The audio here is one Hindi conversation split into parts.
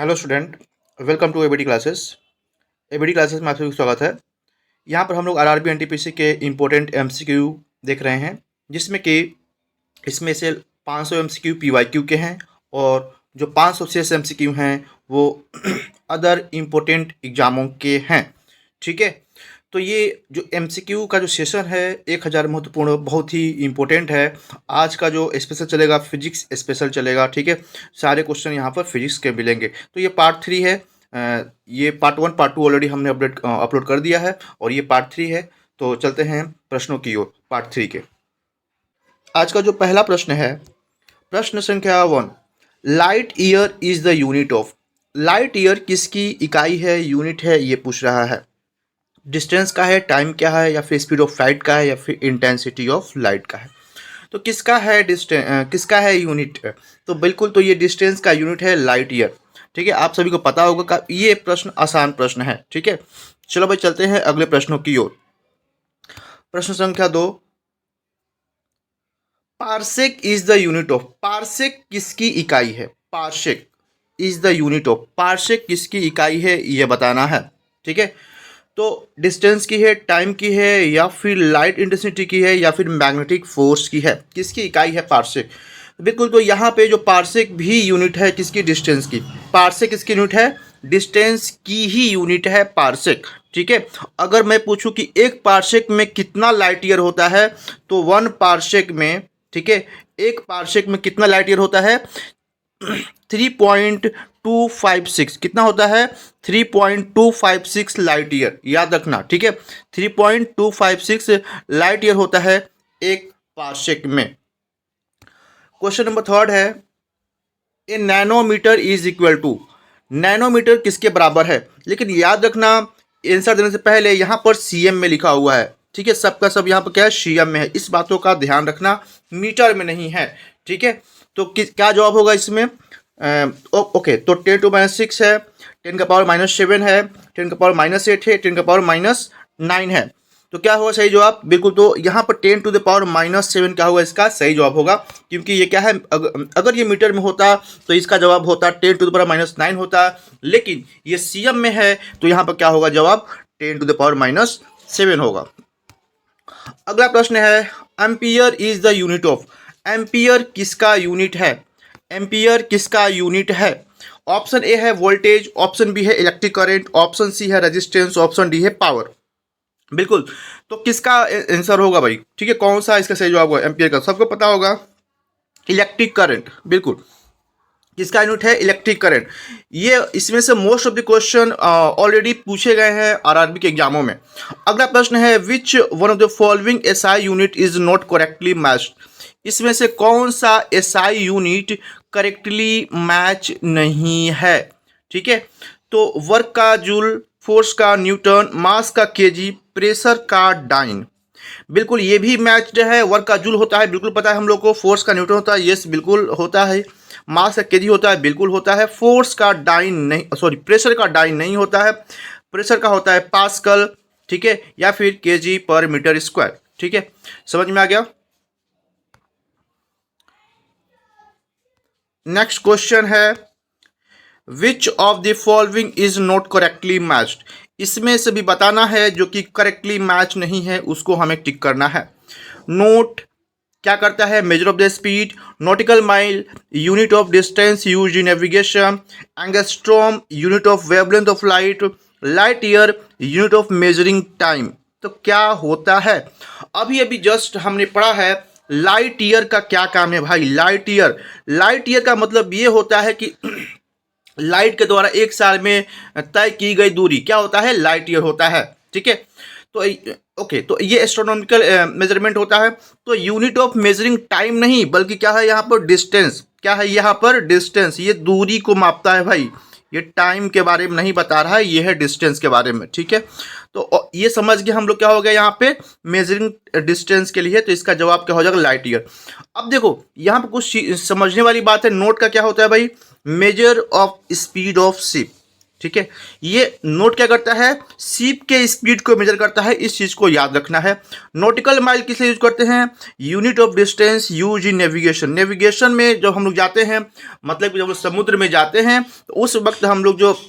Hello student, welcome to ABD classes. ABD classes में आप सभी का स्वागत है। यहाँ पर हम लोग आरआरबी एनटीपीसी के इम्पोर्टेंट एमसीक्यू देख रहे हैं, जिसमें कि इसमें से 500 एमसीक्यू पीवाईक्यू के हैं और जो 500 शेष एमसीक्यू हैं वो अदर इम्पोर्टेंट एग्जामों के हैं। ठीक है, तो ये जो एमसीक्यू का जो सेशन है 1000 महत्वपूर्ण, बहुत ही इम्पोर्टेंट है। आज का जो स्पेशल चलेगा फिजिक्स स्पेशल चलेगा। ठीक है, सारे क्वेश्चन यहाँ पर फिजिक्स के मिलेंगे। तो ये पार्ट 3 है। ये पार्ट 1 पार्ट 2 ऑलरेडी हमने अपलोड कर दिया है और ये पार्ट 3 है। तो चलते हैं प्रश्नों की ओर पार्ट 3 के। आज का जो पहला प्रश्न है, प्रश्न संख्या 1, light year is the unit of. Light year किसकी इकाई है, यूनिट है, ये पूछ रहा है। डिस्टेंस का है, टाइम क्या है, या फिर स्पीड ऑफ लाइट का है, या फिर इंटेंसिटी ऑफ लाइट का है। तो किसका है डिस्टेंस, किसका है यूनिट? तो बिल्कुल, तो ये डिस्टेंस का यूनिट है लाइट ईयर। ठीक है, आप सभी को पता होगा का ये प्रश्न आसान प्रश्न है। ठीक है, चलो भाई चलते हैं अगले प्रश्नों की ओर। प्रश्न संख्या 2, parsec is the unit of. Parsec किसकी इकाई है? Parsec is the unit of. Parsec किसकी इकाई है ये बताना है। ठीक है, तो डिस्टेंस की है, टाइम की है, या फिर लाइट इंटेंसिटी की है, या फिर मैग्नेटिक फोर्स की है? किसकी इकाई है पार्सेक? बिल्कुल, तो यहाँ पे जो पार्सेक भी यूनिट है किसकी? डिस्टेंस की। पार्सेक किसकी यूनिट है? डिस्टेंस की ही यूनिट है पार्सेक। ठीक है, अगर मैं पूछूं कि एक पार्सेक में कितना लाइट ईयर होता है, तो 1 पार्सेक में, ठीक है, एक पार्सेक में कितना लाइट ईयर होता है? 3.256। कितना होता है? 3.256 लाइट ईयर, याद रखना। ठीक है, 3.256 लाइट ईयर होता है एक पार्सेक में। क्वेश्चन नंबर 3 है, a nanometer is equal to. Nanometer किसके बराबर है? लेकिन याद रखना, आंसर देने से पहले यहाँ पर सीएम में लिखा हुआ है। ठीक है, सबका सब यहाँ पर क्या है? सीएम में है। इस बातों का ध्यान रखना, मीटर में नहीं है। ठीक है, तो क्या जवाब होगा इसमें? ओके, तो 10⁻⁶ है, 10⁻⁻7 है, 10⁻⁻8 है, 10⁻⁻9 है। तो क्या होगा सही जवाब? बिल्कुल, तो यहाँ पर 10⁻⁻7 क्या होगा? इसका सही जवाब होगा, क्योंकि ये क्या है, अगर ये मीटर में होता तो इसका जवाब होता 10⁻⁻9 होता, लेकिन ये सीएम में है तो यहाँ पर क्या होगा जवाब? 10⁻⁻7 होगा। अगला प्रश्न है, ampere is the unit of. Ampere किसका यूनिट है? एम्पियर किसका यूनिट है? ऑप्शन ए है वोल्टेज, ऑप्शन बी है इलेक्ट्रिक करंट, ऑप्शन सी है रेजिस्टेंस, ऑप्शन डी है पावर। बिल्कुल, तो किसका आंसर होगा भाई? ठीक है, कौन सा इसका सही जवाब होगा? एम्पियर का सबको पता होगा, इलेक्ट्रिक करंट। बिल्कुल, किसका यूनिट है? Electric current. ये इसमें से most of the question already पूछे गए हैं आरआरबी के एग्जामों में। अगला प्रश्न है, which one of the following SI unit is not correctly matched. इसमें से कौन सा एसआई यूनिट करेक्टली मैच नहीं है? ठीक है, तो वर्क का जूल, फोर्स का न्यूटन, मास का केजी, प्रेशर का डाइन। बिल्कुल, ये भी मैच्ड है। वर्क का जूल होता है, बिल्कुल पता है हम लोग को। फोर्स का न्यूटन होता है, यस बिल्कुल होता है। मास का केजी होता है, बिल्कुल होता है। फोर्स का डाइन नहीं, सॉरी, प्रेशर का डाइन नहीं होता है। प्रेशर का होता है पास्कल। ठीक है, या फिर केजी पर मीटर स्क्वायर। ठीक है, समझ में आ गया। नेक्स्ट क्वेश्चन है, which of the following is not correctly matched. इसमें से भी बताना है जो कि करेक्टली मैच नहीं है, उसको हमें टिक करना है। नोट क्या करता है? Measure of the speed, nautical mile, unit of distance use in navigation, angstrom unit of wavelength of light, light year unit of measuring time. तो क्या होता है? अभी अभी जस्ट हमने पढ़ा है लाइट ईयर का क्या काम है भाई। लाइट ईयर का मतलब ये होता है कि लाइट के द्वारा एक साल में तय की गई दूरी क्या होता है? लाइट ईयर होता है। ठीक है, तो ओके, तो ये एस्ट्रोनॉमिकल मेजरमेंट होता है। तो यूनिट ऑफ मेजरिंग टाइम नहीं, बल्कि क्या है यहाँ पर? डिस्टेंस। क्या है यहाँ पर? डिस्टेंस। ये दूरी को मापता है भाई, ये टाइम के बारे में नहीं बता रहा है, ये है डिस्टेंस के बारे में। ठीक है, तो ये समझ गए हम लोग क्या हो गया यहाँ पे मेजरिंग डिस्टेंस के लिए। तो इसका जवाब क्या हो जाएगा? Light year. अब देखो यहाँ पे कुछ समझने वाली बात है। नोट का क्या होता है भाई? Measure of speed of ship. ठीक है, ये नोट क्या करता है, शिप के स्पीड को मेजर करता है, इस चीज को याद रखना है। नॉटिकल माइल किस लिए यूज करते हैं, unit of distance use in navigation. Navigation में जब हम लोग जाते हैं, मतलब कि जब हम लोग समुद्र में जाते हैं तो उस वक्त हम लोग जो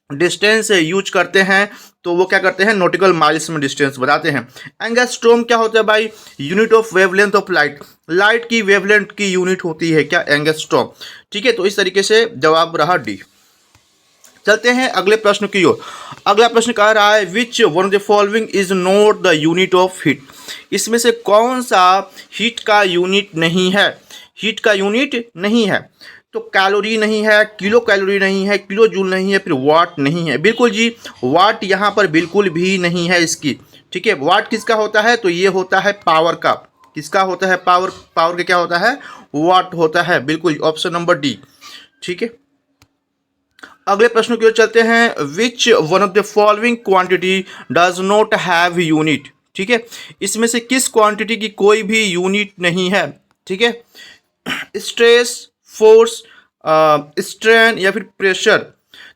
डिस्टेंस यूज करते हैं तो वो क्या करते हैं, नॉटिकल माइल्स में डिस्टेंस बताते हैं। एंगस्ट्रॉम क्या होता है भाई, unit of wavelength of light. Light की वेवलेंथ की यूनिट होती है क्या, एंगस्ट्रॉम। ठीक है, तो इस तरीके से जवाब रहा डी। चलते हैं अगले प्रश्न की ओर। अगला प्रश्न कह रहा है which one of the following is not the unit of heat. इसमें से कौन सा हीट का यूनिट नहीं है, हीट का यूनिट नहीं है। तो कैलोरी नहीं है, किलो कैलोरी नहीं है, किलो जूल नहीं है, फिर वाट नहीं है। बिल्कुल जी, वाट यहाँ पर बिल्कुल भी नहीं है इसकी। ठीक है, वाट किसका होता है, तो ये होता है पावर का। किसका होता है, पावर। पावर का क्या होता है, वाट होता है। बिल्कुल, ऑप्शन नंबर डी। ठीक है, अगले प्रश्न की ओर चलते हैं। Which one of the following quantity does not have unit. ठीक है, इसमें से किस क्वांटिटी की कोई भी यूनिट नहीं है। ठीक है, स्ट्रेस, फोर्स, स्ट्रेन या फिर प्रेशर।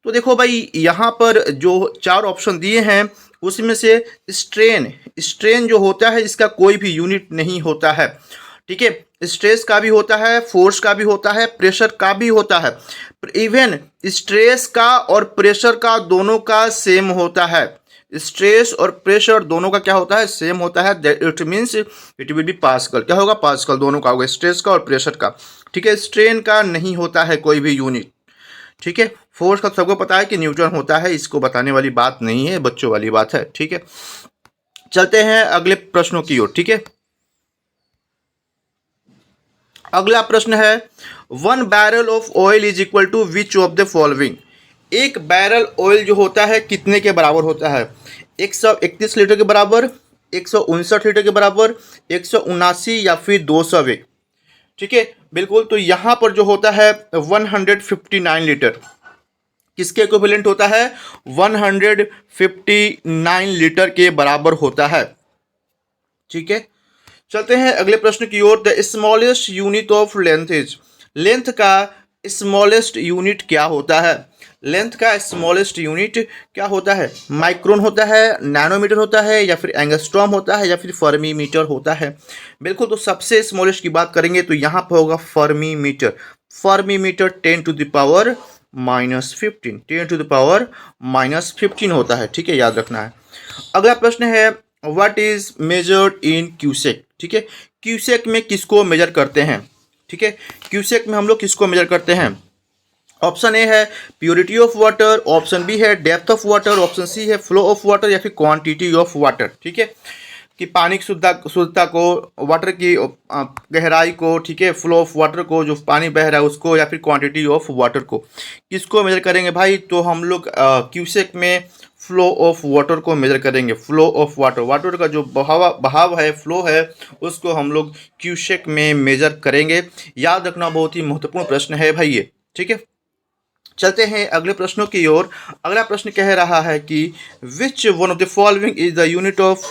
तो देखो भाई, यहाँ पर जो चार ऑप्शन दिए हैं उसमें से स्ट्रेन, स्ट्रेन जो होता है इसका कोई भी यूनिट नहीं होता है। ठीक है, स्ट्रेस का भी होता है, फोर्स का भी होता है, प्रेशर का भी होता है। इवन स्ट्रेस का और प्रेशर का दोनों का सेम होता है। स्ट्रेस और प्रेशर दोनों का क्या होता है, सेम होता है। It means it will be pascal. क्या होगा, पास्कल। दोनों का होगा, स्ट्रेस का और प्रेशर का। ठीक है, स्ट्रेन का नहीं होता है कोई भी यूनिट। ठीक है, फोर्स का सबको पता है कि न्यूटन होता है, इसको बताने वाली बात नहीं है, बच्चों वाली बात है। ठीक है, चलते हैं अगले प्रश्नों की ओर। ठीक है, अगला प्रश्न है one barrel of oil is equal to which of the following. एक बैरल ऑयल जो होता है कितने के बराबर होता है, 131 लीटर के बराबर, 159 लीटर के बराबर, 179 या फिर 201। ठीक है, बिल्कुल। तो यहाँ पर जो होता है 159 लीटर किसके इक्विवेलेंट होता है, 159 लीटर के बराबर होता है। ठीक है, चलते हैं अगले प्रश्न की ओर। The smallest unit of length is. Length का स्मॉलेस्ट यूनिट क्या होता है, लेंथ का स्मॉलेस्ट यूनिट क्या होता है, माइक्रोन होता है, नैनोमीटर होता है, या फिर एंगस्ट्रॉम होता है, या फिर फर्मी मीटर होता है। बिल्कुल, तो सबसे स्मॉलेस्ट की बात करेंगे तो यहाँ पर होगा fermi metre. Fermi metre 10 to the power -15, 10 to the power -15 होता है। ठीक है, याद रखना है। अगला प्रश्न है what is measured in cusec. ठीक है, क्यूसेक में किसको मेजर करते हैं। ठीक है, क्यूसेक में हम लोग किसको मेजर करते हैं। ऑप्शन ए है purity of water, option B है depth of water, option C है फ्लो ऑफ वाटर, या फिर क्वांटिटी ऑफ वाटर। ठीक है, कि पानी की शुद्धता को, वाटर की गहराई को, ठीक है, फ्लो ऑफ वाटर को, जो पानी बह रहा है उसको, या फिर क्वांटिटी ऑफ वाटर को, किसको मेजर करेंगे भाई। तो हम लोग क्यूसेक में फ्लो ऑफ वाटर को मेजर करेंगे। फ्लो ऑफ वाटर, वाटर का जो बहाव है, फ्लो है, उसको हम लोग क्यूसेक में मेजर करेंगे। याद रखना, बहुत ही महत्वपूर्ण प्रश्न है भाई ये। ठीक है, चलते हैं अगले प्रश्नों की ओर। अगला प्रश्न कह रहा है कि which one of the following is the unit of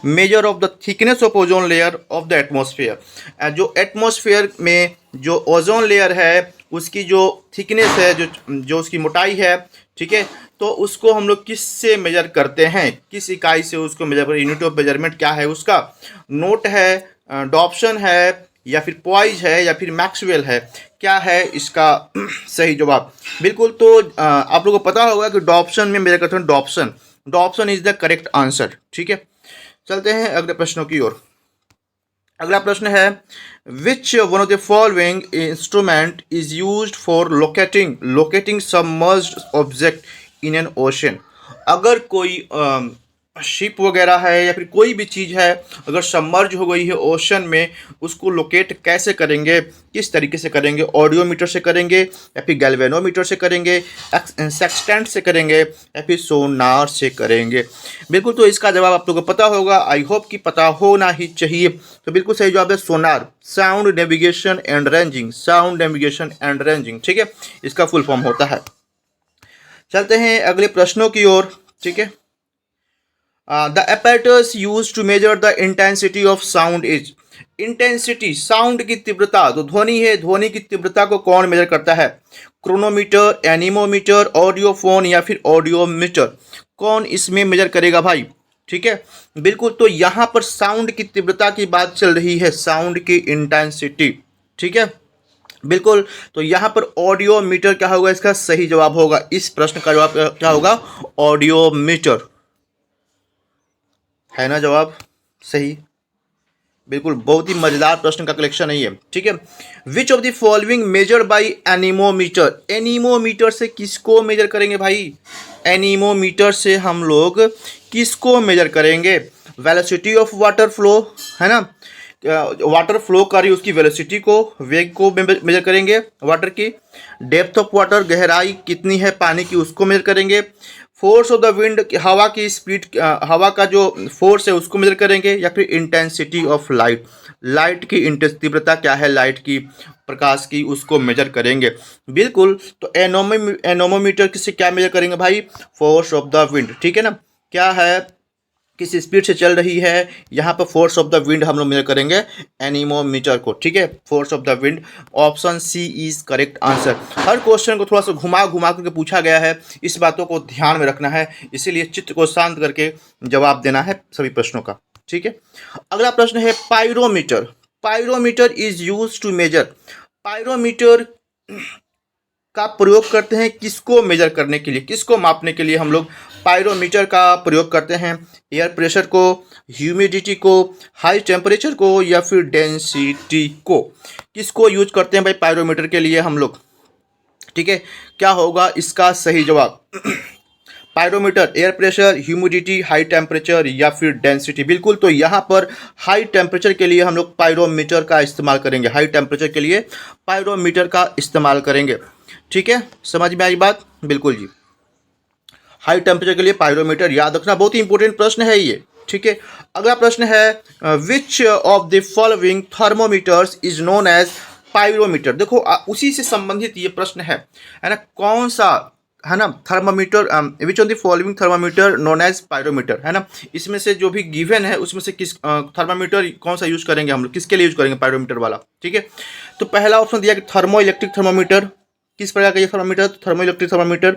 measure of the thickness of ozone layer of the atmosphere. जो एटमॉस्फेयर में जो ओजोन लेयर है उसकी जो थिकनेस है, जो उसकी मोटाई है, ठीक है, तो उसको हम लोग किस से मेजर करते हैं, किस इकाई से उसको मेजर करते हैं। यूनिट ऑफ मेजरमेंट क्या है उसका, नोट है, डॉप्सन है, या फिर पॉइज है, या फिर मैक्सवेल है। क्या है इसका सही जवाब। बिल्कुल, तो आप लोगों को पता होगा कि डॉप्सन में मेजर करते हैं। Dobson, Dobson is the correct answer. ठीक है, चलते हैं अगले प्रश्नों की ओर। अगला प्रश्न है which one of the following instrument is used for locating submerged object in an ocean. अगर कोई शिप वगैरह है या फिर कोई भी चीज़ है अगर सबमर्ज हो गई है ओशन में, उसको लोकेट कैसे करेंगे, किस तरीके से करेंगे। ऑडियोमीटर से करेंगे, या फिर गैल्वेनोमीटर से करेंगे, सेक्सटेंट से करेंगे, या फिर सोनार से करेंगे। बिल्कुल, तो इसका जवाब आप लोगों को पता होगा। आई होप कि पता होना ही चाहिए। तो बिल्कुल सही जवाब है sonar, sound navigation and ranging. Sound navigation and ranging, ठीक है, इसका फुल फॉर्म होता है। चलते हैं अगले प्रश्नों की ओर। ठीक है, the apparatus used to measure the intensity of sound is। Intensity, sound की तीव्रता, तो ध्वनि है, ध्वनि की तीव्रता को कौन मेजर करता है? क्रोनोमीटर, एनीमोमीटर, ऑडियोफोन या फिर ऑडियोमीटर, कौन इसमें मेजर करेगा भाई? ठीक है, बिल्कुल। तो यहाँ पर साउंड की तीव्रता की बात चल रही है, साउंड की इंटेंसिटी। ठीक है, बिल्कुल। तो यहाँ पर ऑडियोमीटर क्या होगा? इसका सही जवाब होगा, इस प्रश्न का जवाब क्या होगा? ऑडियोमीटर, है ना जवाब सही? बिल्कुल, बहुत ही मजेदार प्रश्न का कलेक्शन है ये। ठीक है, which of the following measure by anemometer, anemometer से किसको मेजर करेंगे भाई? एनीमोमीटर से हम लोग किसको मेजर करेंगे? वेलोसिटी ऑफ वाटर फ्लो, है ना, वाटर फ्लो कर रही उसकी वेलोसिटी को, वेग को मेजर करेंगे वाटर की। डेप्थ ऑफ वाटर, गहराई कितनी है पानी की, उसको मेजर करेंगे। फोर्स ऑफ द विंड, हवा की स्पीड, हवा का जो फोर्स है उसको मेजर करेंगे। या फिर इंटेंसिटी ऑफ लाइट, लाइट की तीव्रता क्या है, लाइट की, प्रकाश की, उसको मेजर करेंगे। बिल्कुल। तो एनोमोमीटर किससे क्या मेजर करेंगे भाई? Force of the wind. ठीक है ना, क्या है, किस स्पीड से चल रही है, यहाँ पर फोर्स ऑफ द विंड हम लोग मेजर करेंगे एनीमोमीटर को। ठीक है, force of the wind, option C is correct answer. हर क्वेश्चन को थोड़ा सा घुमा घुमा करके पूछा गया है, इस बातों को ध्यान में रखना है, इसीलिए चित्त को शांत करके जवाब देना है सभी प्रश्नों का। ठीक है, अगला प्रश्न है pyrometer. Pyrometer is use to measure, pyrometer का प्रयोग करते हैं किसको मेजर करने के लिए, किसको मापने के लिए हम लोग पायरोमीटर का प्रयोग करते हैं? एयर प्रेशर को, ह्यूमिडिटी को, हाई टेम्परेचर को या फिर डेंसिटी को, किसको यूज करते हैं भाई पायरोमीटर के लिए हम लोग? ठीक है, क्या होगा इसका सही जवाब? Pyrometer, air pressure, humidity, high temperature या फिर डेंसिटी। बिल्कुल, तो यहाँ पर हाई टेम्परेचर के लिए हम लोग पायरोमीटर का इस्तेमाल करेंगे, हाई टेम्परेचर के लिए पायरोमीटर का इस्तेमाल करेंगे। ठीक है, समझ में आई बात? बिल्कुल जी, हाई टेम्परेचर के लिए पायरोमीटर, याद रखना, बहुत ही इंपॉर्टेंट प्रश्न है ये। ठीक है, अगला प्रश्न है which of the following thermometers is known as pyrometer. देखो उसी से संबंधित ये प्रश्न है ना, कौन सा, है ना, thermometer, which of the following thermometer known as pyrometer, है ना, इसमें से जो भी गिवन है उसमें से किस थर्मामीटर कौन सा यूज करेंगे हम लोग, किसके लिए यूज करेंगे पायरोमीटर वाला? ठीक है, तो पहला ऑप्शन दिया कि थर्मो इलेक्ट्रिक थर्मामीटर, किस प्रकार का ये thermometer? Thermo electric thermometer,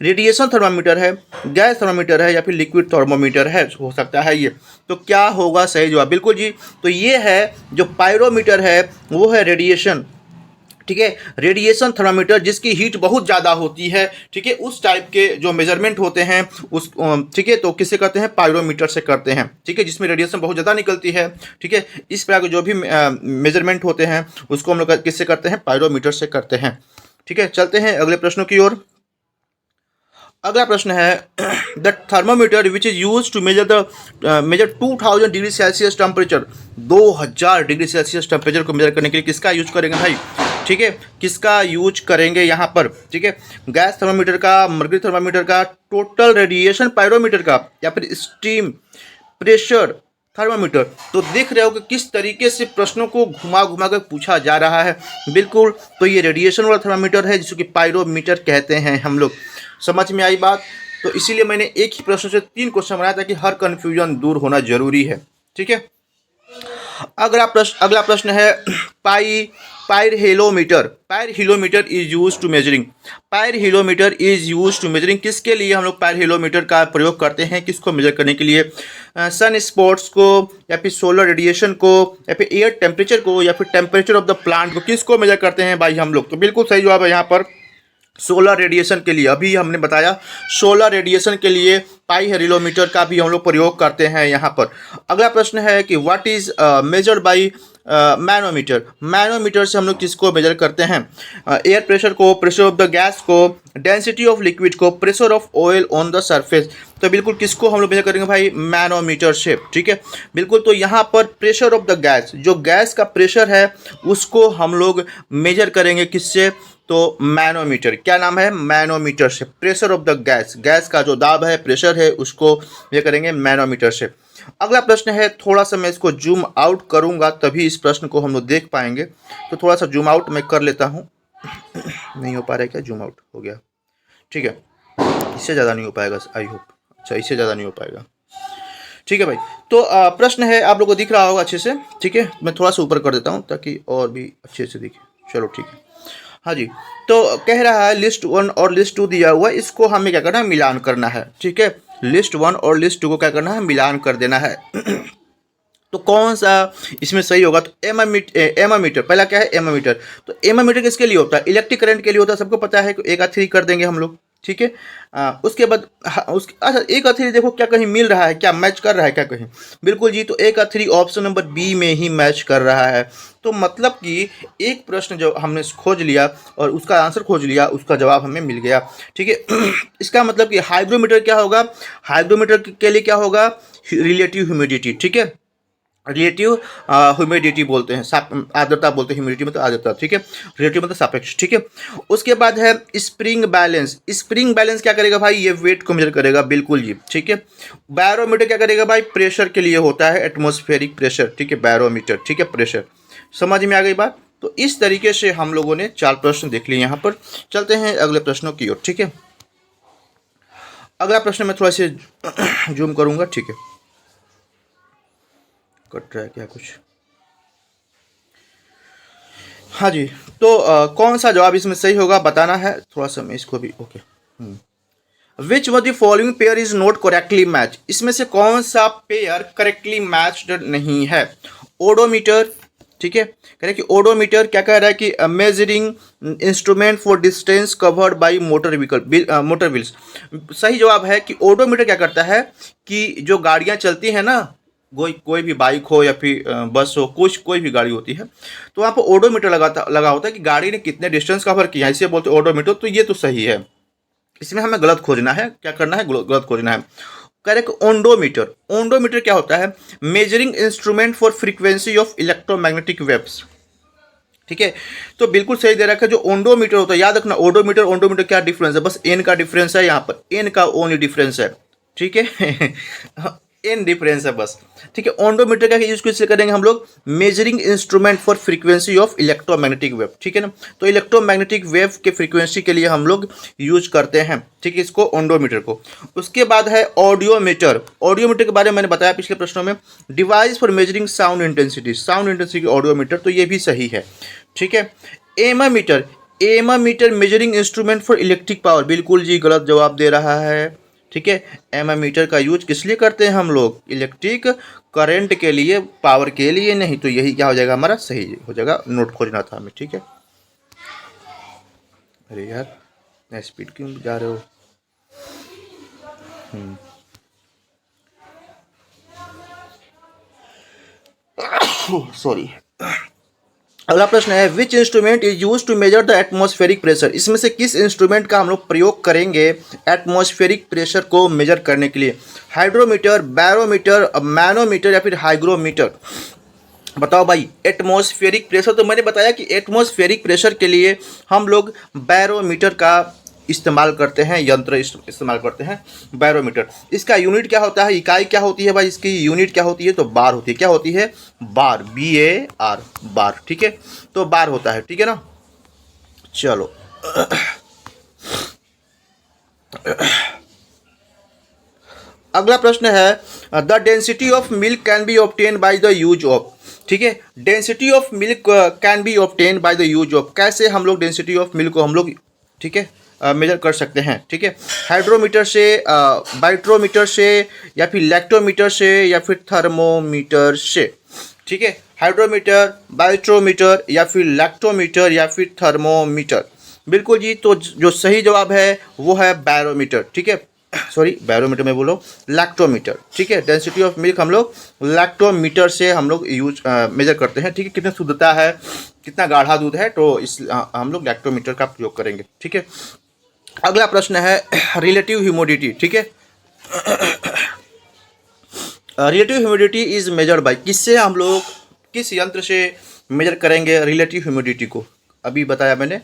radiation thermometer है, गैस थर्मामीटर है या फिर लिक्विड थर्मोमीटर है, हो सकता है ये। तो क्या होगा सही जवाब? बिल्कुल जी, तो ये है जो पायरोमीटर है वो है रेडिएशन। ठीक है, रेडिएशन थर्मामीटर जिसकी हीट बहुत ज़्यादा होती है, ठीक है, उस टाइप के जो मेजरमेंट होते हैं उस, ठीक है, तो किससे करते हैं? पायरोमीटर से करते हैं। ठीक है, जिसमें रेडिएशन बहुत ज़्यादा निकलती है। ठीक है, इस प्रकार के जो भी मेजरमेंट होते हैं उसको हम लोग किससे करते हैं? पायरोमीटर से करते हैं। ठीक है, चलते हैं अगले प्रश्नों की ओर। अगला प्रश्न है the thermometer which is use to measure 2000 degree Celsius temperature, 2000 degree Celsius temperature को मेजर करने के लिए किसका यूज करेंगे भाई? ठीक है, किसका यूज करेंगे यहाँ पर? ठीक है, गैस थर्मोमीटर का, मर्क्यूरी थर्मामीटर का, टोटल रेडिएशन पायरोमीटर का या फिर स्टीम प्रेशर थर्मामीटर। तो देख रहे हो कि किस तरीके से प्रश्नों को घुमा घुमा कर पूछा जा रहा है। बिल्कुल, तो ये रेडिएशन वाला थर्मामीटर है जिसको कि पायरोमीटर कहते हैं हम लोग। समझ में आई बात? तो इसीलिए मैंने एक ही प्रश्न से 3 क्वेश्चन बनाया ताकि हर कन्फ्यूजन दूर होना जरूरी है। ठीक है, अगला प्रश्न है pyrheliometer. Pyrheliometer is use to measuring, pyrheliometer is use to measuring, किसके लिए हम लोग पायरहेलोमीटर का प्रयोग करते हैं? किसको मेजर करने के लिए? सन स्पॉट्स को या फिर सोलर रेडिएशन को या फिर एयर टेम्परेचर को या फिर टेम्परेचर ऑफ द प्लांट को, किसको मेजर करते हैं भाई हम लोग? तो बिल्कुल सही जवाब है यहाँ पर सोलर रेडिएशन के लिए। अभी हमने बताया सोलर रेडिएशन के लिए पायरहेलोमीटर का भी हम लोग प्रयोग करते हैं यहाँ पर। अगला प्रश्न है कि what is measured by manometer. Manometer से हम लोग किसको मेजर करते हैं? एयर प्रेशर को, प्रेशर ऑफ द गैस को, डेंसिटी ऑफ लिक्विड को, pressure of oil on the surface. तो बिल्कुल किसको हम लोग मेजर करेंगे भाई? मैनोमीटर से। ठीक है, बिल्कुल। तो यहाँ पर प्रेशर ऑफ द गैस, जो गैस का प्रेशर है उसको हम लोग मेजर करेंगे किससे? तो मैनोमीटर। क्या नाम है? मैनोमीटर से। Pressure of the gas, gas का जो दाब है, प्रेशर है, उसको ये करेंगे मैनोमीटर से। अगला प्रश्न है, थोड़ा सा मैं इसको जूम आउट करूंगा तभी इस प्रश्न को हम लोग देख पाएंगे, तो थोड़ा सा जूम आउट मैं कर लेता हूं। नहीं हो पा रहा है क्या? जूम आउट हो गया। ठीक है, इससे ज़्यादा नहीं हो पाएगा आई होप। अच्छा, इससे ज़्यादा नहीं हो पाएगा। ठीक है भाई। तो प्रश्न है, आप लोगों को दिख रहा होगा अच्छे से, ठीक है। मैं थोड़ा सा ऊपर कर देता हूँ ताकि और भी अच्छे से दिखे। चलो ठीक है। हाँ जी। तो कह रहा है लिस्ट वन और लिस्ट टू दिया हुआ है, इसको हमें क्या करना है, मिलान करना है, ठीक है। लिस्ट वन और लिस्ट टू को क्या करना है, मिलान कर देना है। तो कौन सा इसमें सही होगा, तो एमामीटर, पहला क्या है, एमामीटर। तो एमामीटर किसके लिए होता है, इलेक्ट्रिक करंट के लिए होता है, सबको पता है। एक आध थ्री कर देंगे हम लोग, ठीक है। उसके बाद अच्छा, एक आध थ्री देखो क्या कहीं मिल रहा है, क्या मैच कर रहा है क्या कहीं, बिल्कुल जी। तो एक आध थ्री ऑप्शन नंबर बी में ही मैच कर रहा है। तो मतलब कि एक प्रश्न जो हमने खोज लिया और उसका आंसर खोज लिया, उसका जवाब हमें मिल गया, ठीक है। इसका मतलब कि हाइग्रोमीटर क्या होगा, हाइग्रोमीटर के लिए क्या होगा, रिलेटिव ह्यूमिडिटी, ठीक है। रिलेटिव ह्यूमिडिटी बोलते हैं, आर्द्रता बोलते हैं, ह्यूमिडिटी मतलब आर्द्रता, ठीक है। रिलेटिव मतलब सापेक्ष, ठीक है। उसके बाद है स्प्रिंग बैलेंस। स्प्रिंग बैलेंस क्या करेगा भाई, ये वेट को मेजर करेगा, बिल्कुल जी, ठीक है। बैरोमीटर क्या करेगा भाई, प्रेशर के लिए होता है, एटमॉस्फेरिक प्रेशर, ठीक है, बैरोमीटर, ठीक है, प्रेशर। समझ में आ गई बात। तो इस तरीके से हम लोगों ने 4 प्रश्न देख लिए यहाँ पर। चलते हैं अगले प्रश्नों की ओर, ठीक है। अगला प्रश्न मैं थोड़ा से जूम करूंगा, ठीक है। कट रहा है क्या कुछ, हाँ जी। तो कौन सा जवाब इसमें सही होगा बताना है, थोड़ा सा मैं इसको भी, ओके। विच व the following pair is not correctly match, इसमें से कौन सा पेयर करेक्टली मैच्ड नहीं है। ओडोमीटर, ठीक है, कह रहे कि ओडोमीटर क्या कह रहा है कि measuring instrument for distance covered by motor vehicle, motor wheels. सही जवाब है कि ओडोमीटर क्या करता है कि जो गाड़ियां चलती हैं ना, कोई भी बाइक हो या फिर बस हो, कुछ कोई भी गाड़ी होती है, तो वहाँ पर ओडोमीटर लगा होता है कि गाड़ी ने कितने डिस्टेंस कवर किया, इसे बोलते हैं ओडोमीटर। तो ये तो सही है, इसमें हमें गलत खोजना है, क्या करना है, गलत खोजना है। करेक्ट, ओंडोमीटर। ओंडोमीटर क्या होता है, measuring instrument for frequency of electromagnetic waves, ठीक है। तो बिल्कुल सही दे रखा है। जो ओंडोमीटर होता है, याद रखना, ओडोमीटर ओंडोमीटर क्या डिफरेंस है, बस एन का डिफरेंस है, यहाँ पर एन का ओनली डिफरेंस है, ठीक है। एन डिफरेंस है बस, ठीक है। ओंडोमीटर का यूज किससे करेंगे हम लोग, measuring instrument for frequency of electromagnetic wave, ठीक है ना। तो इलेक्ट्रोमैग्नेटिक वेव के फ्रीक्वेंसी के लिए हम लोग यूज करते हैं, ठीक है, इसको ओंडोमीटर को। उसके बाद है ऑडियोमीटर। ऑडियोमीटर के बारे में मैंने बताया पिछले प्रश्नों में, device for measuring sound intensity, sound intensity audiometer, तो ये भी सही है, ठीक है। Ammeter, ammeter measuring instrument for electric power, बिल्कुल जी गलत जवाब दे रहा है, ठीक है। एमामीटर का यूज किस लिए करते हैं हम लोग, इलेक्ट्रिक करंट के लिए, पावर के लिए नहीं। तो यही क्या हो जाएगा हमारा, सही हो जाएगा, नोट खोजना था हमें, ठीक है। अरे यार स्पीड क्यों जा रहे हो, सॉरी। अगला प्रश्न है which instrument is use to measure the atmospheric pressure, इसमें से किस इंस्ट्रूमेंट का हम लोग प्रयोग करेंगे एटमॉस्फेरिक प्रेशर को मेजर करने के लिए। हाइड्रोमीटर, बैरोमीटर, मैनोमीटर या फिर हाइग्रोमीटर। बताओ भाई, एटमॉस्फेरिक प्रेशर तो मैंने बताया कि एटमॉस्फेरिक प्रेशर के लिए हम लोग बैरोमीटर का इस्तेमाल करते हैं, यंत्र इस्तेमाल करते हैं, बैरोमीटर। इसका यूनिट क्या होता है, इकाई क्या होती है भाई, इसकी यूनिट क्या होती है, तो बार होती है। क्या होती है, बार, BAR, बार, ठीक है। तो बार होता है, ठीक है ना। चलो अगला प्रश्न है the density of milk can be obtain by the use of, ठीक है। Density of milk can be obtain by the use of, कैसे हम लोग डेंसिटी ऑफ मिल्क को हम लोग, ठीक है, मेजर कर सकते हैं, ठीक है। हाइड्रोमीटर से, बाइट्रोमीटर से, या फिर लैक्टोमीटर से, या फिर थर्मोमीटर से, ठीक है। हाइड्रोमीटर, बाइट्रोमीटर या फिर लैक्टोमीटर या फिर थर्मोमीटर, बिल्कुल जी। तो जो सही जवाब है वो है बैरोमीटर, ठीक है, सॉरी बैरोमीटर में बोलो, लैक्टोमीटर, ठीक है। डेंसिटी ऑफ मिल्क हम लोग लैक्टोमीटर से हम लोग यूज मेजर करते हैं, ठीक है। कितनी शुद्धता है, कितना गाढ़ा दूध है, तो इस हम लोग लैक्टोमीटर का प्रयोग करेंगे, ठीक है। अगला प्रश्न है रिलेटिव ह्यूमिडिटी, ठीक है। Relative humidity is measured by, किससे हम लोग, किस यंत्र से मेजर करेंगे रिलेटिव ह्यूमिडिटी को, अभी बताया मैंने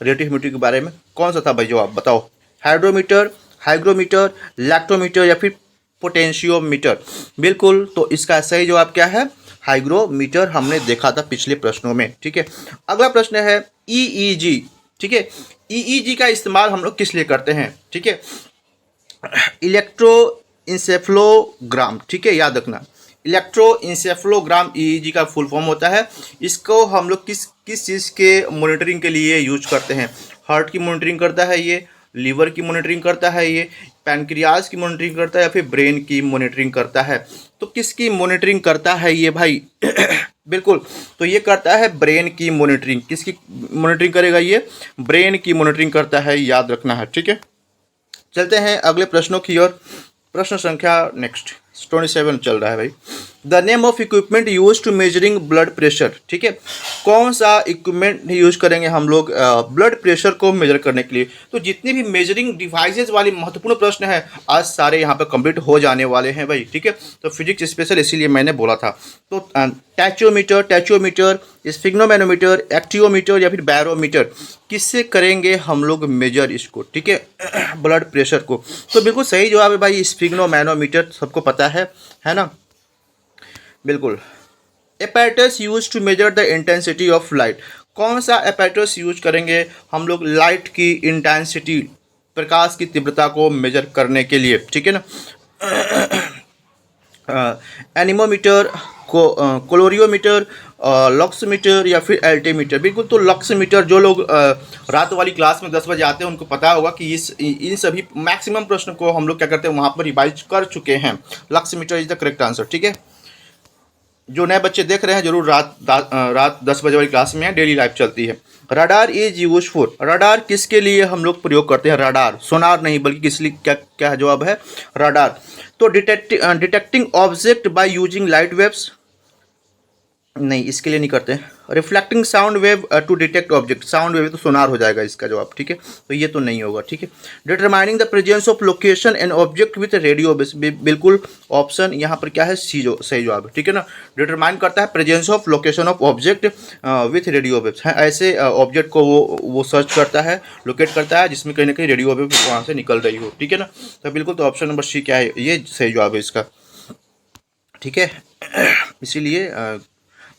रिलेटिव ह्यूमिडिटी के बारे में। कौन सा था भाई जवाब, बताओ। हाइड्रोमीटर, हाइग्रोमीटर, लैक्टोमीटर या फिर पोटेंशियोमीटर, बिल्कुल। तो इसका सही जवाब क्या है, हाइग्रोमीटर, हमने देखा था पिछले प्रश्नों में, ठीक है। अगला प्रश्न है EEG, ठीक है। EEG का इस्तेमाल हम लोग किस लिए करते हैं, ठीक है। इलेक्ट्रो इंसेफ्लोग्राम, ठीक है, याद रखना। इलेक्ट्रोइंसेफ्लोग्राम ईईजी का फुल फॉर्म होता है। इसको हम लोग किस किस चीज़ के मॉनिटरिंग के लिए यूज करते हैं? हार्ट की मॉनिटरिंग करता है ये, लीवर की मॉनिटरिंग करता है ये, पैनक्रियाज की मॉनिटरिंग करता है, या फिर ब्रेन की मॉनिटरिंग करता है? तो किसकी मॉनिटरिंग करता है ये भाई? बिल्कुल, तो ये करता है ब्रेन की मॉनिटरिंग। किसकी मॉनिटरिंग करेगा ये? ब्रेन की मॉनिटरिंग करता है, याद रखना है, ठीक है। चलते हैं अगले प्रश्नों की ओर। प्रश्न संख्या नेक्स्ट 27 चल रहा है भाई। The name of equipment use to measuring blood pressure, ठीक है, कौन सा इक्विपमेंट यूज करेंगे हम लोग ब्लड प्रेशर को मेजर करने के लिए? तो जितने भी मेजरिंग डिवाइसेज वाले महत्वपूर्ण प्रश्न हैं आज सारे यहाँ पर कंप्लीट हो जाने वाले हैं भाई, ठीक है। तो फिजिक्स स्पेशल इसीलिए मैंने बोला था। तो टैचोमीटर, स्फिग्नोमैनोमीटर, एक्टियोमीटर या फिर बैरोमीटर, किससे करेंगे हम लोग मेजर इसको, ठीक है, ब्लड प्रेशर को? तो बिल्कुल सही जवाब है भाई स्फिग्नोमैनोमीटर, सबको पता है ना, बिल्कुल। Apparatus use to measure the intensity of light, कौन सा एपैरेटस यूज करेंगे हम लोग लाइट की इंटेंसिटी, प्रकाश की तीव्रता को मेजर करने के लिए, ठीक है ना? एनीमोमीटर, कोलोरियोमीटर, लक्समीटर या फिर एल्टीमीटर। बिल्कुल, तो लक्समीटर जो लोग रात वाली क्लास में 10 बजे आते हैं उनको पता होगा कि इन सभी मैक्सिमम प्रश्न को हम लोग क्या करते हैं वहाँ पर रिवाइज कर चुके हैं। लक्समीटर इज द करेक्ट आंसर, ठीक है। जो नए बच्चे देख रहे हैं जरूर रात 10 बजे वाली क्लास में डेली लाइफ चलती है। रडार इज यूजफुल, रडार किसके लिए हम लोग प्रयोग करते हैं? रडार, सोनार नहीं बल्कि किस लिए, क्या क्या जवाब है? रडार। तो detecting object by using light waves, नहीं इसके लिए नहीं करते हैं। Reflecting sound wave to detect object, sound wave तो सोनार हो जाएगा इसका जवाब, ठीक है, तो ये तो नहीं होगा, ठीक है। Determining the presence of location and object with radio base, बिल्कुल ऑप्शन यहाँ पर क्या है? सी, जो सही जवाब है, ठीक है ना। डिटरमाइन करता है presence of location of object with radio waves, है ऐसे ऑब्जेक्ट को वो सर्च करता है, लोकेट करता है जिसमें कहीं ना कहीं रेडियो वेव वहाँ से निकल रही हो, ठीक है ना। तो बिल्कुल, तो ऑप्शन नंबर सी क्या है? ये सही जवाब है इसका, ठीक है। इसीलिए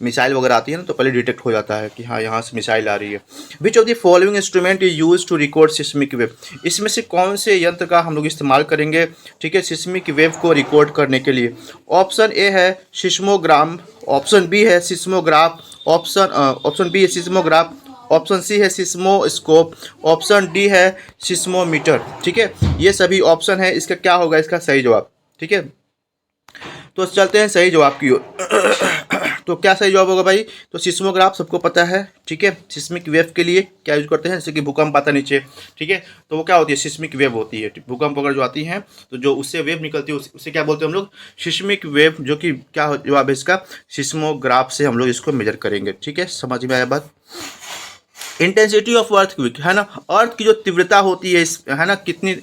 मिसाइल वगैरह आती है ना तो पहले डिटेक्ट हो जाता है कि हाँ यहाँ से मिसाइल आ रही है। Which of the following instrument is use to record seismic wave, इसमें से कौन से यंत्र का हम लोग इस्तेमाल करेंगे, ठीक है, सिस्मिक वेव को रिकॉर्ड करने के लिए? ऑप्शन ए है सिस्मोग्राम, ऑप्शन बी है सिस्मोग्राफ, ऑप्शन बी है सिस्मोग्राफ, ऑप्शन सी है सिस्मोस्कोप, ऑप्शन डी है सिस्मोमीटर, ठीक है। ये सभी ऑप्शन है, इसका क्या होगा इसका सही जवाब, ठीक है। तो चलते हैं सही जवाब की ओर। तो क्या सही जवाब होगा भाई? तो सिस्मोग्राफ सबको पता है, ठीक है। सिस्मिक वेव के लिए क्या यूज करते हैं? जैसे कि भूकंप आता नीचे, ठीक है, तो वो क्या होती है? सिस्मिक वेव होती है। भूकंप अगर जो आती है तो जो उससे वेव निकलती है उससे क्या बोलते हैं हम लोग? सिस्मिक वेव, जो कि क्या जवाब है इसका? सिस्मोग्राफ से हम लोग इसको मेजर करेंगे, ठीक है। समझ में आया बात? इंटेंसिटी ऑफ अर्थक्वेक, है ना, अर्थ की जो तीव्रता होती है, है ना, कितनी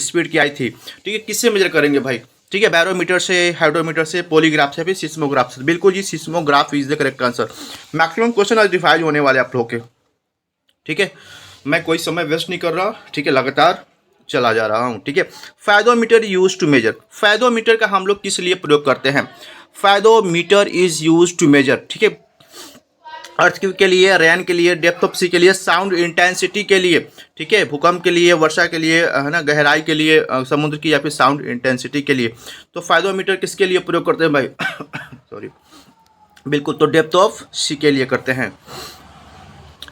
स्पीड की आई थी, ठीक है, किससे मेजर करेंगे भाई? ठीक है, बैरोमीटर से, हाइड्रोमीटर से, पॉलीग्राफ से, फिर सिस्मोग्राफ से। बिल्कुल जी, seismograph is the correct answer. Maximum question आज रिवाइज होने वाले आप लोगों के, ठीक है। मैं कोई समय वेस्ट नहीं कर रहा, ठीक है, लगातार चला जा रहा हूँ, ठीक है। फायदोमीटर यूज टू मेजर, फायदोमीटर का हम लोग किस लिए प्रयोग करते हैं? फायदोमीटर इज यूज टू मेजर, ठीक है, अर्थ के लिए, रेन के लिए, डेप्थ ऑफ सी के लिए, साउंड इंटेंसिटी के लिए, ठीक है, भूकंप के लिए, वर्षा के लिए, है ना, गहराई के लिए समुद्र की, या फिर साउंड इंटेंसिटी के लिए। तो फायदोमीटर किसके लिए प्रयोग करते हैं भाई? सॉरी, बिल्कुल, तो डेप्थ ऑफ सी के लिए करते हैं।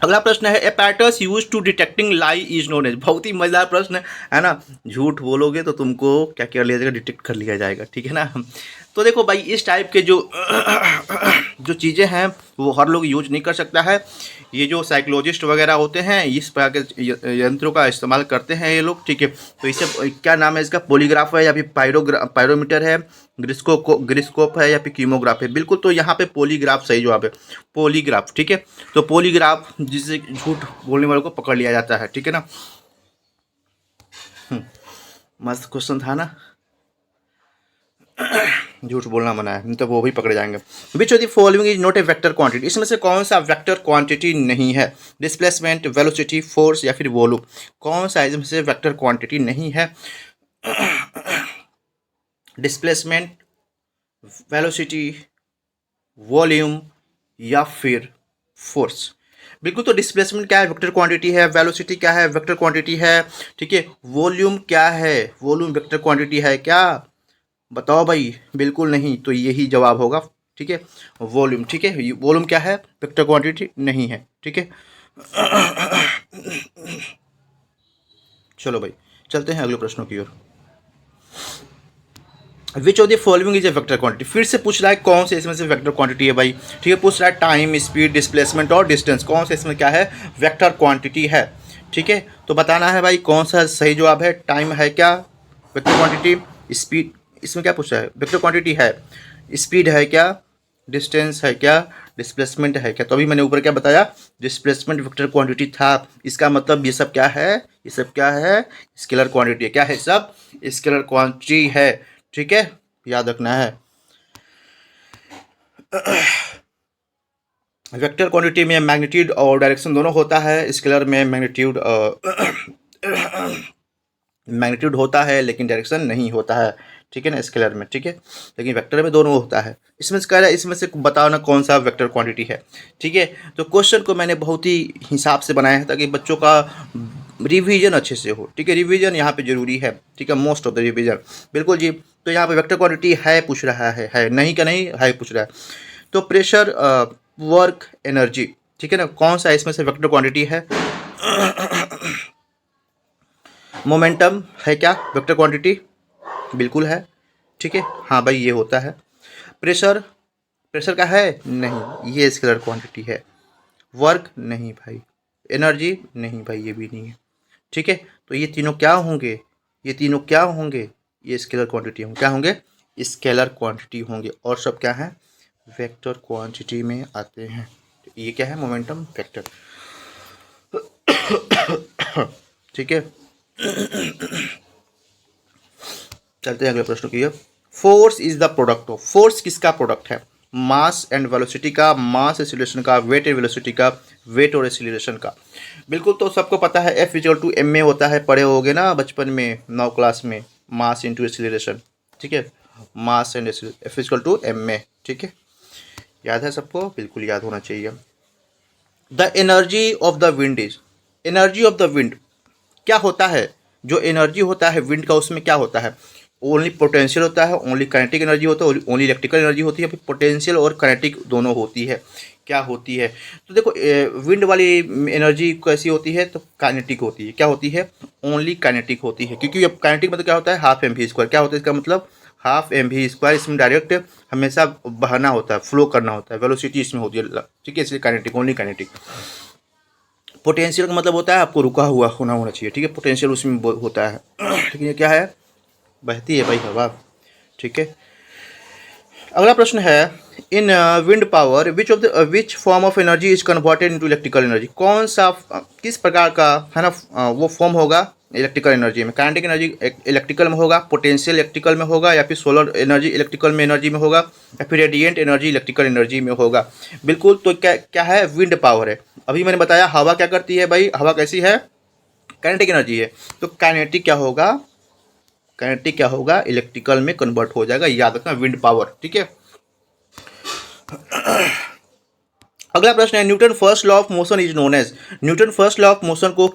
अगला प्रश्न है apparatus use to detecting lie is known as, बहुत ही मजेदार प्रश्न है ना। झूठ बोलोगे तो तुमको क्या कर लिया जाएगा? डिटेक्ट कर लिया जाएगा, ठीक है ना। तो देखो भाई, इस टाइप के जो चीज़ें हैं वो हर लोग यूज नहीं कर सकता है। ये जो साइकोलॉजिस्ट वगैरह होते हैं इस प्रकार के यंत्रों का इस्तेमाल करते हैं ये लोग, ठीक है। तो इसे क्या नाम है इसका? पॉलीग्राफ है या फिर पायरोमीटर है, ग्रिस्कोप है या फिर कीमोग्राफ है? बिल्कुल, तो यहाँ पे पॉलीग्राफ सही जवाब है, पॉलीग्राफ, ठीक है। तो पॉलीग्राफ जिससे झूठ बोलने वालों को पकड़ लिया जाता है, ठीक है ना। मस्त क्वेश्चन था ना। झूठ बोलना मना है, नहीं तो वो भी पकड़े जाएंगे। विच of the following is not a vector quantity, इसमें से कौन सा वेक्टर क्वांटिटी नहीं है? डिस्प्लेसमेंट, वेलोसिटी, फोर्स या फिर वॉल्यूम, कौन सा इसमें से वेक्टर क्वांटिटी नहीं है? डिस्प्लेसमेंट, वेलोसिटी, वॉल्यूम या फिर फोर्स? बिल्कुल, तो डिस्प्लेसमेंट क्या है? वेक्टर क्वांटिटी है। वेलोसिटी क्या है? वेक्टर क्वांटिटी है, ठीक है। वॉल्यूम क्या है? वॉल्यूम वेक्टर क्वांटिटी है क्या? बताओ भाई, बिल्कुल नहीं, तो यही जवाब होगा। ठीक है, वॉल्यूम। ठीक है, वॉल्यूम क्या है? वेक्टर क्वांटिटी नहीं है। ठीक है, चलो भाई चलते हैं अगले प्रश्नों की ओर। Which of the following is a vector quantity? फिर से पूछ रहा है कौन से इसमें से वेक्टर क्वांटिटी है भाई। ठीक है, पूछ रहा है टाइम, स्पीड, डिस्प्लेसमेंट और डिस्टेंस, कौन से इसमें क्या है? वेक्टर क्वांटिटी है। ठीक है, तो बताना है भाई कौन सा सही जवाब है। टाइम है क्या वेक्टर क्वांटिटी? स्पीड, इसमें क्या पूछा है? वेक्टर क्वांटिटी है। स्पीड है क्या? डिस्टेंस है क्या? डिस्प्लेसमेंट है क्या? तो अभी मैंने ऊपर क्या बताया? डिस्प्लेसमेंट वेक्टर क्वांटिटी था। इसका मतलब ये सब क्या है? ये सब क्या है? स्केलर क्वांटिटी है। क्या है? सब स्केलर क्वांटिटी है। ठीक है, याद रखना है। वेक्टर क्वांटिटी में मैग्नीट्यूड और डायरेक्शन दोनों होता है। स्केलर में मैग्नीट्यूड मैग्नीट्यूड होता है लेकिन डायरेक्शन नहीं होता है। ठीक है ना, स्केलर में। ठीक है, लेकिन वेक्टर में दोनों होता है। इसमें से कह रहा है इसमें से बताओ ना कौन सा वेक्टर क्वांटिटी है। ठीक है, तो क्वेश्चन को मैंने बहुत ही हिसाब से बनाया है ताकि बच्चों का रिवीजन अच्छे से हो। ठीक है, रिवीजन यहाँ पे जरूरी है। ठीक है, मोस्ट ऑफ द रिवीजन। बिल्कुल जी, तो यहाँ पे वेक्टर क्वांटिटी है पूछ रहा है नहीं क्या? नहीं है पूछ रहा है। तो प्रेशर, वर्क, एनर्जी। ठीक है ना, कौन सा इसमें से वेक्टर क्वांटिटी है? मोमेंटम है क्या वेक्टर क्वांटिटी? बिल्कुल है। ठीक है, हाँ भाई ये होता है। प्रेशर, प्रेशर का है? नहीं, ये स्केलर क्वांटिटी है। वर्क नहीं भाई। एनर्जी नहीं भाई, ये भी नहीं है। ठीक है, तो ये तीनों क्या होंगे? ये तीनों क्या होंगे? ये स्केलर क्वांटिटी होंगे। क्या होंगे? स्केलर क्वांटिटी होंगे। और सब क्या है? वेक्टर क्वांटिटी में आते हैं। तो ये क्या है? Momentum vector. ठीक है, चलते हैं अगले प्रश्न की। Force is the product of, force किसका प्रोडक्ट है? मास एंड वेलोसिटी का, मास एक्सीलरेशन का, वेट एंड वेलोसिटी का, वेट और एक्सीलरेशन का। बिल्कुल, तो सबको पता है F equal to M A होता है। पढ़े होगे ना बचपन में 9 क्लास में, मास इंटू एक्सीलरेशन। ठीक है, mass and F equal to M A. ठीक है, याद है सबको? बिल्कुल याद होना चाहिए। The energy of the wind is, energy of the wind क्या होता है? जो एनर्जी होता है विंड का, उसमें क्या होता है? ओनली पोटेंशियल होता है, ओनली काइनेटिक एनर्जी होता है, ओनली इलेक्ट्रिकल एनर्जी होती है, फिर पोटेंशियल और काइनेटिक दोनों होती है। क्या होती है? तो देखो विंड वाली एनर्जी कैसी होती है? तो काइनेटिक होती है। क्या होती है? ओनली काइनेटिक होती है, क्योंकि अब काइनेटिक मतलब क्या होता है? Half M V square. क्या होता है इसका मतलब? Half M V square. इसमें डायरेक्ट हमेशा बहना होता है, फ्लो करना होता है, वेलोसिटी इसमें होती है। ठीक है, इसलिए काइनेटिक, ओनली काइनेटिक। पोटेंशियल का मतलब होता है आपको रुका हुआ होना चाहिए। ठीक है, पोटेंशियल उसमें होता है। लेकिन ये क्या है? बहती है भाई हवा। ठीक है, अगला प्रश्न है इन wind power which of the which form of energy is converted into electrical energy? कौन सा किस प्रकार का है ना वो फॉर्म होगा इलेक्ट्रिकल एनर्जी में? काइनेटिक एनर्जी इलेक्ट्रिकल में होगा, पोटेंशियल इलेक्ट्रिकल में होगा, या फिर सोलर एनर्जी इलेक्ट्रिकल में एनर्जी में होगा, या फिर रेडिएंट एनर्जी इलेक्ट्रिकल एनर्जी में होगा? बिल्कुल, तो क्या क्या है? विंड पावर है। अभी मैंने बताया हवा क्या करती है भाई? हवा कैसी है? काइनेटिक एनर्जी है। तो काइनेटिक क्या होगा? काइनेटिक क्या होगा? इलेक्ट्रिकल में कन्वर्ट हो जाएगा। याद रखना, विंड पावर। ठीक है, अगला प्रश्न है Newton first law of motion is known as, Newton first law of motion को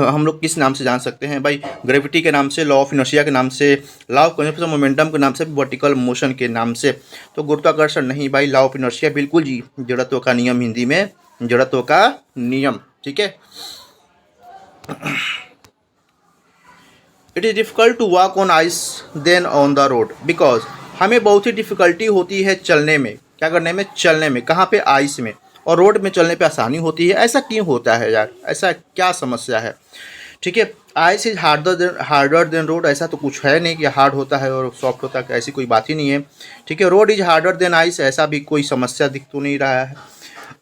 हम लोग किस नाम से जान सकते हैं भाई? ग्रेविटी के नाम से, लॉ ऑफ इनर्शिया के नाम से, लॉ ऑफ कंजर्वेशन मोमेंटम के नाम से, वर्टिकल मोशन के नाम से। तो गुरुत्वाकर्षण नहीं भाई, लॉ ऑफ इनर्शिया। बिल्कुल जी, जड़त्व का नियम, हिंदी में जड़त्व का नियम। ठीक है, it is difficult to walk on ice than on the road because, हमें बहुत ही डिफ़िकल्टी होती है चलने में। क्या करने में? चलने में। कहाँ पे? आइस में। और रोड में चलने पे आसानी होती है। ऐसा क्यों होता है यार? ऐसा क्या समस्या है? ठीक है, ice is harder then road, ऐसा तो कुछ है नहीं कि हार्ड होता है और सॉफ्ट होता है, ऐसी कोई बात ही नहीं है। ठीक है, road is harder than ice, ऐसा भी कोई समस्या दिख तो नहीं रहा है।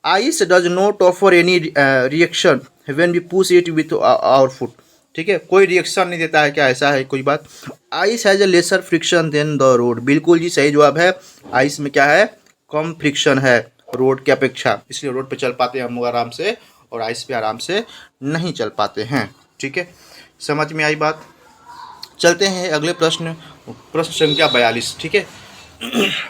Ice does not offer any reaction when we push it with our foot. ठीक है, कोई रिएक्शन नहीं देता है क्या? ऐसा है कोई बात? Ice has a lesser friction than the road. बिल्कुल जी, सही जवाब है। आइस में क्या है? कम फ्रिक्शन है रोड की अपेक्षा, इसलिए रोड पे चल पाते हैं हम लोग आराम से, और आइस पे आराम से नहीं चल पाते हैं। ठीक है, समझ में आई बात? चलते हैं अगले प्रश्न, प्रश्न संख्या 42। ठीक है,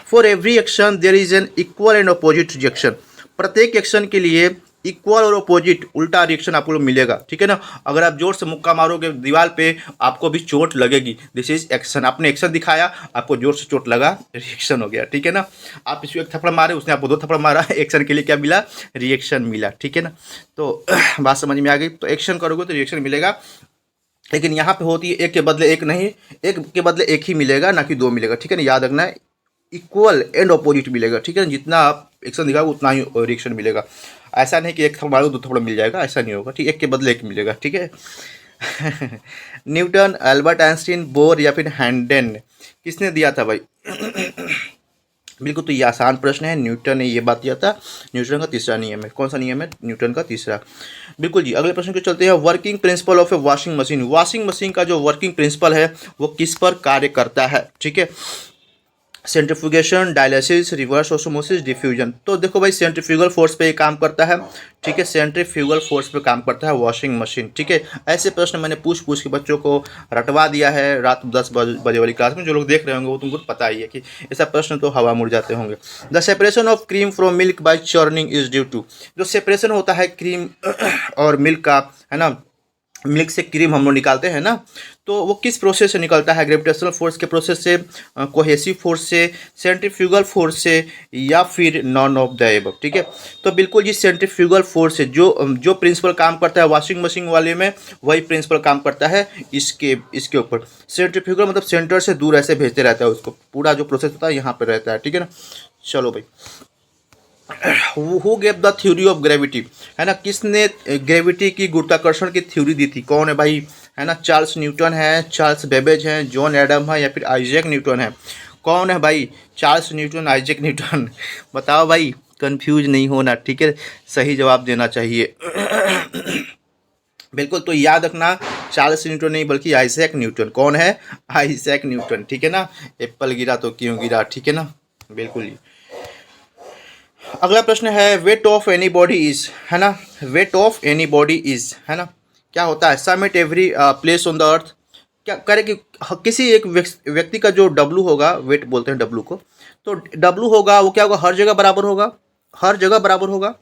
for every action there is an equal and opposite reaction. प्रत्येक एक्शन के लिए इक्वल और अपोजिट उल्टा रिएक्शन आपको मिलेगा, ठीक है ना। अगर आप जोर से मुक्का मारोगे दीवार पे आपको भी चोट लगेगी, दिस इज एक्शन। आपने एक्शन दिखाया, आपको जोर से चोट लगा, रिएक्शन हो गया, ठीक है ना। आप इसको एक थप्पड़ मारे, उसने आपको 2 थप्पड़ मारा, एक्शन के लिए क्या मिला, रिएक्शन मिला, ठीक है ना। तो बात समझ में आ गई। तो एक्शन करोगे तो रिएक्शन मिलेगा, लेकिन यहाँ पे होती है एक के बदले एक नहीं, एक के बदले एक ही मिलेगा, ना कि 2 मिलेगा, ठीक है ना। याद रखना है, इक्वल एंड अपोजिट मिलेगा, ठीक है ना। जितना आप एक्शन दिखाओगे उतना ही रिएक्शन मिलेगा। ऐसा नहीं कि एक थप्पड़ मारोगे 2 थप्पड़ मिल जाएगा, ऐसा नहीं होगा, ठीक। एक के बदले एक मिलेगा, ठीक है। न्यूटन, अल्बर्ट आइंस्टीन, बोर या फिर हैंडन, किसने दिया था भाई? बिल्कुल, तो ये आसान प्रश्न है। न्यूटन ने ये बात किया था। न्यूटन का तीसरा नियम है। कौन सा नियम है? न्यूटन का तीसरा। बिल्कुल जी। अगले प्रश्न को चलते हैं। Working principle of A washing machine. Washing machine का जो वर्किंग प्रिंसिपल है वो किस पर कार्य करता है, ठीक है। Centrifugation, dialysis, reverse osmosis, diffusion. तो देखो भाई, सेंट्रीफ्यूगल फोर्स पे ये काम करता है, ठीक है। सेंट्रीफ्यूगल फोर्स पे काम करता है वॉशिंग मशीन, ठीक है। ऐसे प्रश्न मैंने पूछ के बच्चों को रटवा दिया है रात 10 बजे वाली क्लास में। जो लोग देख रहे होंगे वो तुमको पता ही है कि ऐसा प्रश्न तो हवा मुड़ जाते होंगे। The separation of cream from milk by churning is due to. जो सेपरेशन होता है क्रीम और मिल्क का, है ना, मिल्क से क्रीम हम लोग निकालते हैं ना, तो वो किस प्रोसेस से निकलता है? ग्रेविटेशनल फोर्स के प्रोसेस से, कोहेसिव फोर्स से, सेंट्रीफ्यूगल फोर्स से, या फिर नॉन ऑफ द एबव, ठीक है। तो बिल्कुल जी, सेंट्रीफ्यूगल फोर्स से जो प्रिंसिपल काम करता है वॉशिंग मशीन वाले में, वही प्रिंसिपल काम करता है इसके ऊपर। सेंट्रीफ्यूगल मतलब सेंटर से दूर ऐसे भेजते रहता है उसको, पूरा जो प्रोसेस होता है यहाँ पर रहता है, ठीक है ना। चलो भाई, who gave the theory of gravity, है ना, किसने ग्रेविटी की, गुरुत्वाकर्षण की थ्योरी दी थी? कौन है भाई? है ना, चार्ल्स न्यूटन है, चार्ल्स बेबेज है, जॉन एडम है, या फिर आइजैक न्यूटन है? कौन है भाई? Charles Newton, Isaac Newton? बताओ भाई, कंफ्यूज नहीं होना, ठीक है, सही जवाब देना चाहिए। बिल्कुल, तो याद रखना, चार्ल्स न्यूटन नहीं बल्कि आइजैक न्यूटन। कौन है? आइजैक न्यूटन, ठीक है ना। एप्पल गिरा तो क्यों गिरा, ठीक है ना। बिल्कुल जी। अगला प्रश्न है, weight of any body is, है ना, weight of any body is, है ना, क्या होता है? Same at every place on the earth. क्या करे कि किसी एक व्यक्ति का जो डब्लू होगा, वेट बोलते हैं डब्लू को, तो डब्लू होगा वो क्या होगा? हर जगह बराबर होगा, हर जगह बराबर होगा,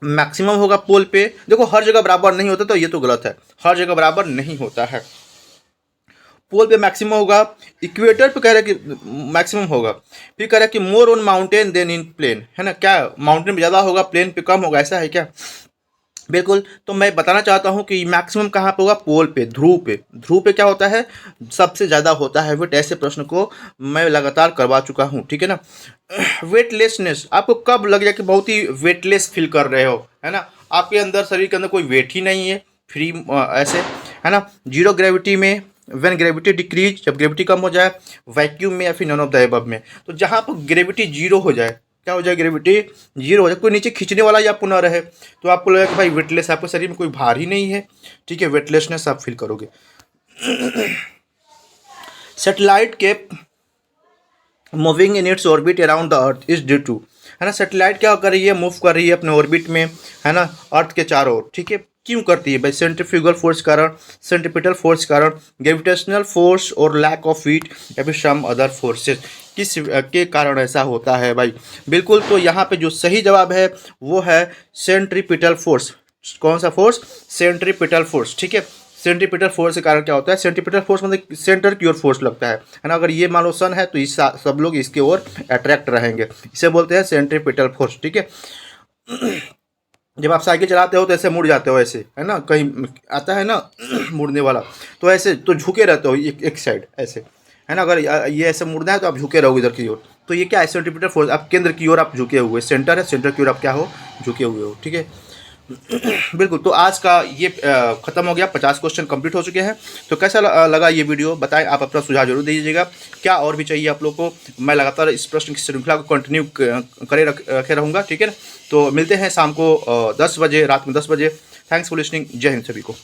मैक्सिमम होगा पोल पे। देखो, हर जगह बराबर नहीं होता, तो ये तो गलत है, हर जगह बराबर नहीं होता है। पोल पे मैक्सिमम होगा, इक्वेटर पे कह रहा है कि मैक्सिमम होगा, फिर कह रहा है कि more on mountain than in plain, है ना, क्या माउंटेन पे ज़्यादा होगा, प्लेन पे कम होगा, ऐसा है क्या? बिल्कुल, तो मैं बताना चाहता हूँ कि मैक्सिमम कहाँ पे होगा? पोल पे, ध्रुव पे। ध्रुव पे क्या होता है? सबसे ज़्यादा होता है वेट। ऐसे प्रश्न को मैं लगातार करवा चुका हूँ, ठीक है ना। वेटलेसनेस, आपको कब लग जाए कि बहुत ही वेटलेस फील कर रहे हो, है ना, आपके अंदर, शरीर के अंदर कोई वेट ही नहीं है, फ्री ऐसे, है ना। जीरो ग्रेविटी में, व्हेन ग्रेविटी डिक्रीज, जब ग्रेविटी कम हो जाए, वैक्यूम में, या फिर नॉन ऑफ द अबव में। तो जहाँ पर ग्रेविटी जीरो हो जाए, क्या हो जाए? ग्रेविटी जीरो हो जाए, कोई नीचे खींचने वाला या आपको ना रहे, तो आपको लगेगा कि भाई वेटलेस, आपके शरीर में कोई भार ही नहीं है, ठीक है, वेटलेसनेस आप फील करोगे। सैटेलाइट के moving in its orbit around the earth is due to, है ना, सैटेलाइट क्या कर रही है? मूव कर रही है अपने ऑर्बिट में, है ना, अर्थ के चारों ओर, ठीक है। क्यों करती है भाई? सेंट्रीफ्यूगल फोर्स कारण, सेंट्रीपिटल फोर्स कारण, ग्रेविटेशनल फोर्स और लैक ऑफ हीट, या फिर सम अदर फोर्सेस, किस के कारण ऐसा होता है भाई? बिल्कुल, तो यहाँ पे जो सही जवाब है वो है सेंट्रीपिटल फोर्स। कौन सा फोर्स? सेंट्रीपिटल फोर्स, ठीक है। सेंट्रीपिटल फोर्स के कारण क्या होता है? सेंट्रीपिटल फोर्स मतलब सेंटर की ओर फोर्स लगता है ना। अगर ये मान लो सन है तो इस सब लोग इसके ओर अट्रैक्ट रहेंगे, इसे बोलते हैं सेंट्रीपिटल फोर्स, ठीक है। जब आप साइकिल चलाते हो तो ऐसे मुड़ जाते हो, ऐसे, है ना, कहीं आता है ना मुड़ने वाला, तो ऐसे तो झुके रहते हो एक साइड ऐसे, है ना। अगर ये ऐसे मुड़ना है तो आप झुके रहोगे इधर की ओर, तो ये क्या है? सेंट्रीपिटल फोर्स, आप केंद्र की ओर आप झुके हुए, सेंटर है, सेंटर की ओर आप क्या हो? झुके हुए हो, ठीक है। बिल्कुल, तो आज का ये खत्म हो गया, 50 क्वेश्चन कंप्लीट हो चुके हैं। तो कैसा लगा ये वीडियो बताएं, आप अपना सुझाव जरूर दीजिएगा। क्या और भी चाहिए आप लोग को? मैं लगातार इस प्रश्न की श्रृंखला को कंटिन्यू करे रखे रहूँगा, ठीक है ना। तो मिलते हैं शाम को 10 बजे, रात में 10 बजे। Thanks for listening. जय हिंद सभी को।